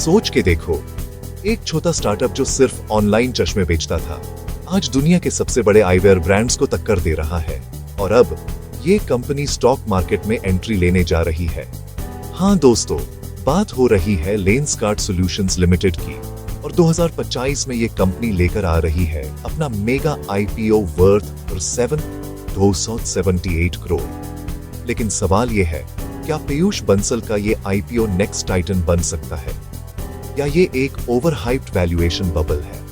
सोच के देखो, एक छोटा स्टार्टअप जो सिर्फ ऑनलाइन चश्मे बेचता था, आज दुनिया के सबसे बड़े आईवेयर ब्रांड्स को टक्कर दे रहा है। और अब ये कंपनी स्टॉक मार्केट में एंट्री लेने जा रही है। हाँ दोस्तों, बात हो रही है लेंसकार्ट सॉल्यूशंस लिमिटेड की, और 2025 में ये कंपनी लेकर आ रही है अपना मेगा आईपीओ वर्थ 278 करोड़। लेकिन सवाल ये है, क्या पीयूष बंसल का ये आईपीओ नेक्स्ट टाइटन बन सकता है, या ये एक ओवरहाइप्ड वैल्यूएशन बबल है?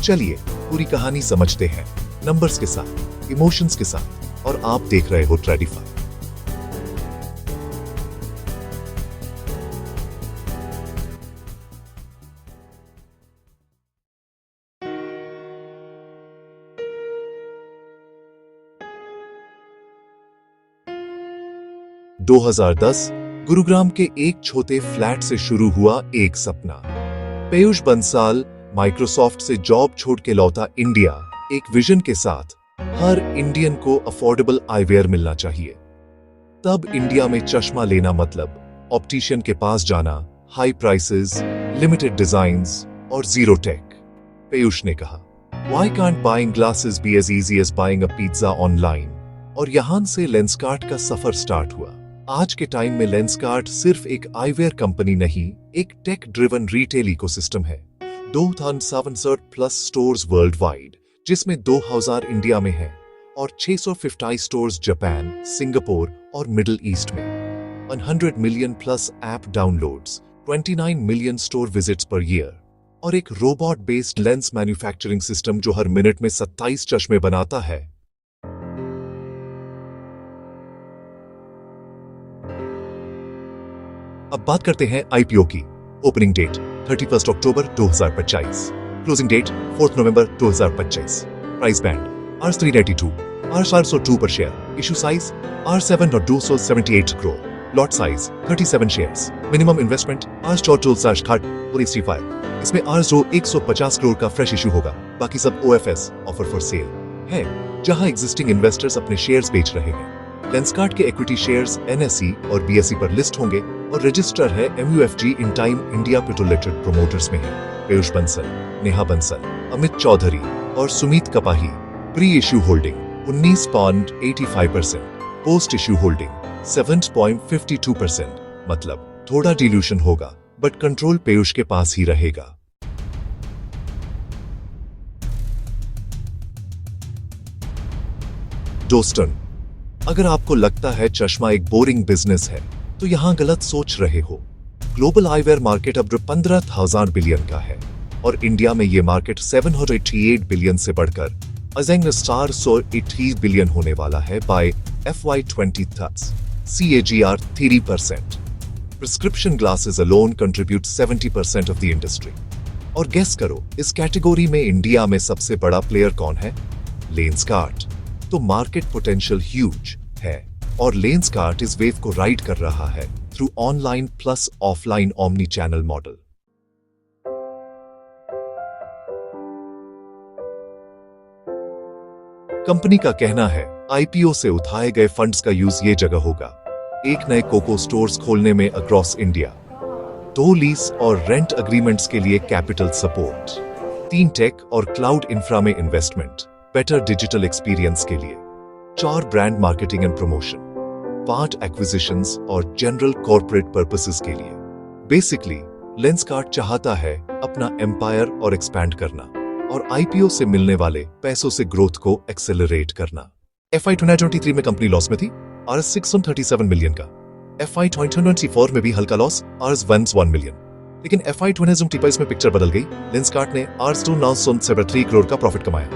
चलिए पूरी कहानी समझते हैं, नंबर्स के साथ, इमोशंस के साथ। और आप देख रहे हो ट्रेडिफाई। गुरुग्राम के एक छोटे फ्लैट से शुरू हुआ एक सपना। पीयूष बंसल माइक्रोसॉफ्ट से जॉब छोड़ के लौटा इंडिया, एक विजन के साथ, हर इंडियन को अफोर्डेबल आईवेयर मिलना चाहिए। तब इंडिया में चश्मा लेना मतलब ऑप्टिशियन के पास जाना, हाई प्राइसेस, लिमिटेड डिजाइन्स और जीरो टेक। पीयूष ने कहा, Why can't buying glasses be as easy as buying a pizza online? और यहां से लेंसकार्ट का सफर स्टार्ट हुआ। आज के टाइम में लेंसकार्ट सिर्फ एक आईवेयर कंपनी नहीं, एक टेक ड्रिवन रिटेल इकोसिस्टम है। 2,700 प्लस स्टोर्स वर्ल्ड वाइड, जिसमें 2,000 इंडिया में है और 650 स्टोर्स जापान, सिंगापुर और मिडिल ईस्ट में। 100 million plus app downloads, 29 million store visits per year, और एक robot based lens manufacturing system जो हर मिनट में 27 चश्मे बनाता है। अब बात करते हैं आईपीओ की। ओपनिंग डेट 31 अक्टूबर 2025, क्लोजिंग डेट 4 नवंबर 2025। Price band R382, R402 per share, issue size R7.278 crore, lot size 37 shares, minimum investment R4/60 35। इसमें R150 करोड़ का फ्रेश इशू होगा, बाकी सब OFS ऑफर फॉर सेल है, जहां एग्जिस्टिंग इन्वेस्टर्स अपने शेयर्स बेच रहे हैं। लेंसकार्ट के इक्विटी शेयर्स NSE और BSE पर लिस्ट होंगे और रजिस्टर है MUFG इन टाइम इंडिया पेट्रोलिटेड प्रोमोटर्स में है। पीयूष बंसल, नेहा बंसल, अमित चौधरी और Sumeet Kapahi. Pre issue holding 19.85%, post issue holding 7.52%। मतलब थोड़ा डिल्यूशन होगा, बट कंट्रोल पीयूष के पास ही रहेगा। दोस्तों, अगर आपको लगता है चश्मा एक बोरिंग बिजनेस है, तो यहां गलत सोच रहे हो। ग्लोबल आईवेयर मार्केट अब 15,000 बिलियन का है और इंडिया में ये मार्केट 788 बिलियन से बढ़कर 480 बिलियन होने वाला है by FY 2030, CAGR 3%। Prescription glasses alone contribute 70% of the industry. और गेस करो, इस कैटेगरी में इंडिया में सबसे बड़ा प्लेयर कौन है? लेंसकार्ट। तो मार्केट पोटेंशियल ह्यूज है और लेंसकार्ट इस वेव को राइड कर रहा है through online plus offline omni channel model. Company का कहना है, आईपीओ से उठाए गए फंड्स का यूज ये जगह होगा, एक नए कोको स्टोर्स खोलने में अक्रॉस इंडिया, 2 लीज और रेंट अग्रीमेंट्स के लिए कैपिटल सपोर्ट, 3 टेक और क्लाउड इंफ्रा में इन्वेस्टमेंट, बेटर डिजिटल एक्सपीरियंस के लिए, 4 brand marketing and promotion, 5 acquisitions और जनरल कॉर्पोरेट पर्पसेस के लिए। बेसिकली लेंसकार्ट चाहता है अपना एम्पायर और एक्सपैंड करना और आईपीओ से मिलने वाले पैसों से ग्रोथ को एक्सेलरेट करना। FY 2023 में कंपनी लॉस में थी, R637 मिलियन का। FY 2024 में भी हल्का लॉस, R1 मिलियन। लेकिन FY 2025 में पिक्चर बदल गई। लेंसकार्ट ने R293 करोड़ का प्रॉफिट कमाया।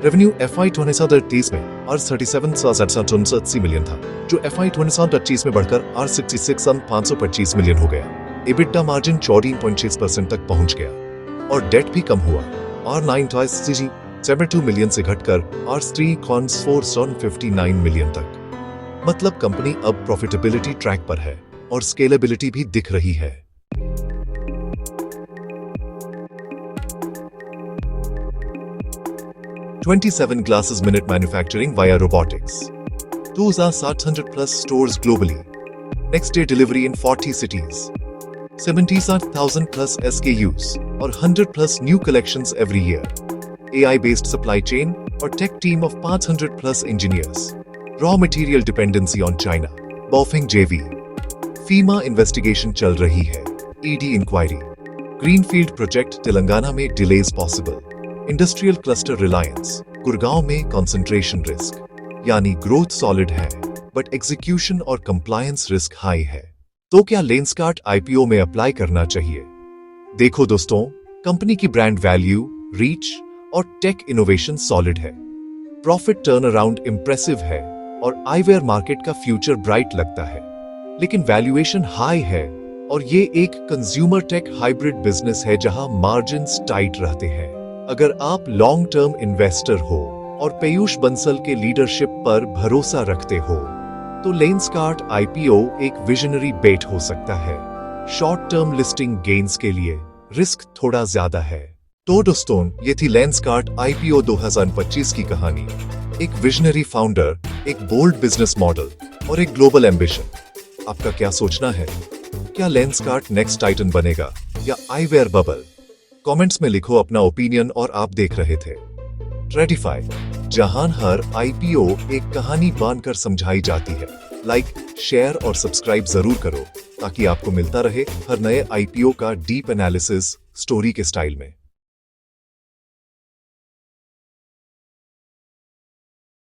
रेवेन्यू FY 2030 में R37 मिलियन था, जो FY 2025 में बढ़कर R66 मिलियन हो गया। EBITDA मार्जिन 14.6% तक पहुंच गया और डेट भी कम हुआ, R9 72 मिलियन से घटकर R3 मिलियन तक। मतलब कंपनी अब प्रॉफिटेबिलिटी ट्रैक पर है और स्केलेबिलिटी भी दिख रही है। "27 glasses minute manufacturing via robotics. 2,600 plus stores globally. Next day delivery in 40 cities. 77,000 plus SKUs और 100 plus new collections every year. AI-based supply chain और tech team of 500 plus engineers. Raw material dependency on China. Bofing JV. FEMA investigation चल रही है. ED inquiry. Greenfield project Telangana में delays possible. Industrial cluster reliance. Gurgaon में concentration risk. यानी growth solid है, but execution और compliance risk high है. तो क्या लेंसकार्ट आईपीओ में अप्लाई करना चाहिए? देखो दोस्तों, कंपनी की ब्रांड वैल्यू, रीच और टेक इनोवेशन सॉलिड है, प्रॉफिट टर्न अराउंड इंप्रेसिव है और आईवेयर मार्केट का फ्यूचर ब्राइट लगता है। लेकिन वैल्यूएशन हाई है और ये एक कंज्यूमर टेक हाइब्रिड बिजनेस है जहां मार्जिन्स टाइट रहते हैं। अगर आप लॉन्ग टर्म इन्वेस्टर हो और पीयूष बंसल के लीडरशिप पर भरोसा रखते हो तो लेंसकार्ट आईपीओ एक विजनरी बेट हो सकता है। शॉर्ट टर्म लिस्टिंग गेन्स के लिए रिस्क थोड़ा ज्यादा है। तो दोस्तों, ये थी लेंसकार्ट आईपीओ 2025 की कहानी। एक विजनरी फाउंडर, एक बोल्ड बिजनेस मॉडल और एक ग्लोबल एम्बिशन। आपका क्या सोचना है? क्या लेंसकार्ट नेक्स्ट टाइटन बनेगा या आईवेयर बबल? कमेंट्स में लिखो अपना ओपिनियन। और आप देख रहे थे ट्रेडिफाई, जहां हर आईपीओ एक कहानी बांधकर समझाई जाती है। लाइक, शेयर और सब्सक्राइब जरूर करो ताकि आपको मिलता रहे हर नए आईपीओ का डीप एनालिसिस स्टोरी के स्टाइल में।